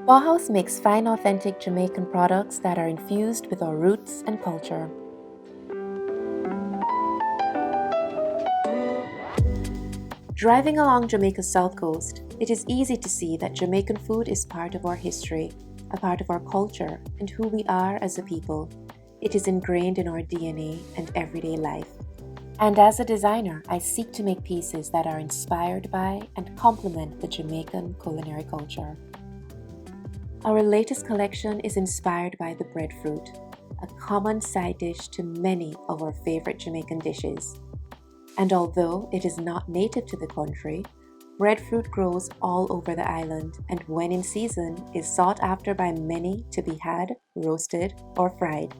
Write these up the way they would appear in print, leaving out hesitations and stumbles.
BAUGHaus makes fine, authentic Jamaican products that are infused with our roots and culture. Driving along Jamaica's south coast, it is easy to see that Jamaican food is part of our history, a part of our culture, and who we are as a people. It is ingrained in our DNA and everyday life. And as a designer, I seek to make pieces that are inspired by and complement the Jamaican culinary culture. Our latest collection is inspired by the breadfruit, a common side dish to many of our favorite Jamaican dishes. And although it is not native to the country, breadfruit grows all over the island and when in season is sought after by many to be had, roasted, or fried.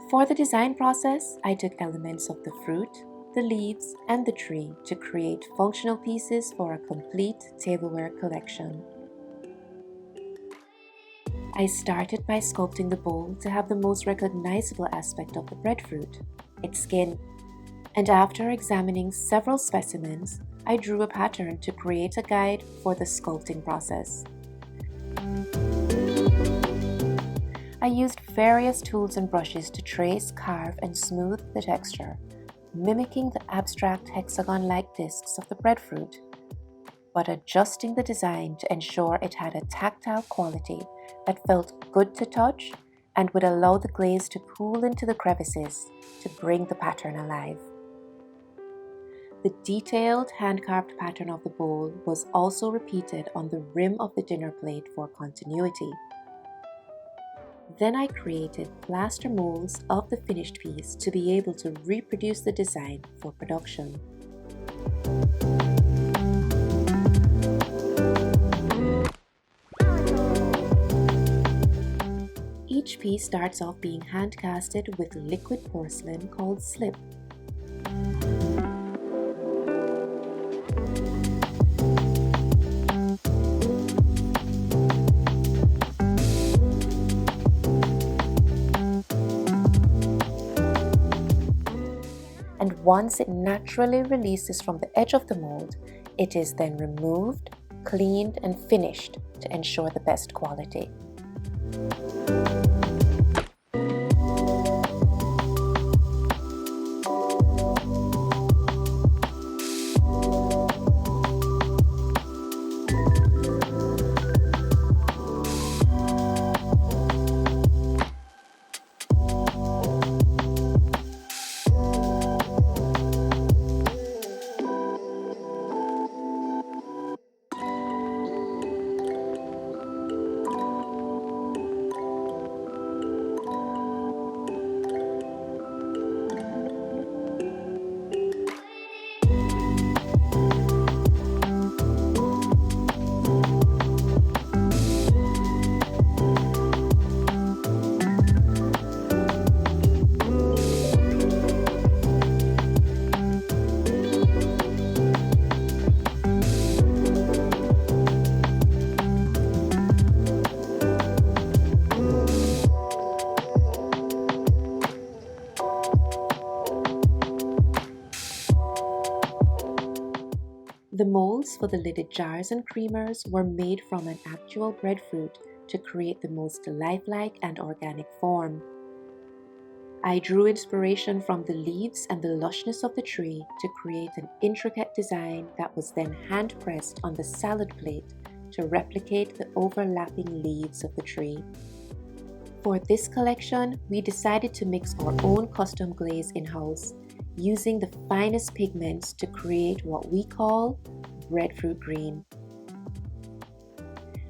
For the design process, I took elements of the fruit, the leaves, and the tree to create functional pieces for a complete tableware collection. I started by sculpting the bowl to have the most recognizable aspect of the breadfruit, its skin. And after examining several specimens, I drew a pattern to create a guide for the sculpting process. I used various tools and brushes to trace, carve, and smooth the texture, mimicking the abstract hexagon-like discs of the breadfruit, but adjusting the design to ensure it had a tactile quality that felt good to touch and would allow the glaze to pool into the crevices to bring the pattern alive. The detailed hand-carved pattern of the bowl was also repeated on the rim of the dinner plate for continuity. Then I created plaster molds of the finished piece to be able to reproduce the design for production. Each piece starts off being hand-casted with liquid porcelain called slip. And once it naturally releases from the edge of the mold, it is then removed, cleaned, and finished to ensure the best quality. The molds for the lidded jars and creamers were made from an actual breadfruit to create the most lifelike and organic form. I drew inspiration from the leaves and the lushness of the tree to create an intricate design that was then hand-pressed on the salad plate to replicate the overlapping leaves of the tree. For this collection, we decided to mix our own custom glaze in-house, using the finest pigments to create what we call breadfruit green.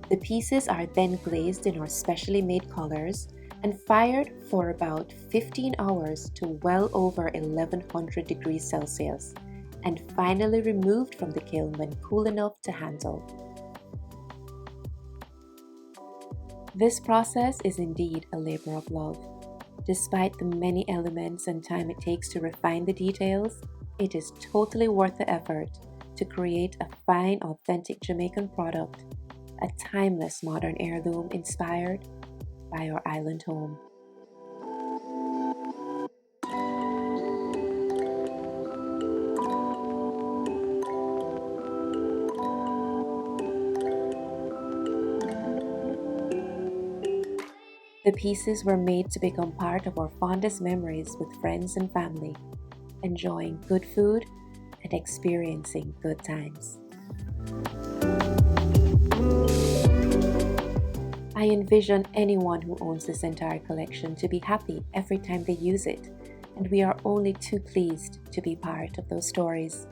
The pieces are then glazed in our specially made colors and fired for about 15 hours to well over 1100 degrees Celsius, and finally removed from the kiln when cool enough to handle. This process is indeed a labor of love. Despite the many elements and time it takes to refine the details, it is totally worth the effort to create a fine, authentic Jamaican product, a timeless modern heirloom inspired by our island home. The pieces were made to become part of our fondest memories with friends and family, enjoying good food and experiencing good times. I envision anyone who owns this entire collection to be happy every time they use it, and we are only too pleased to be part of those stories.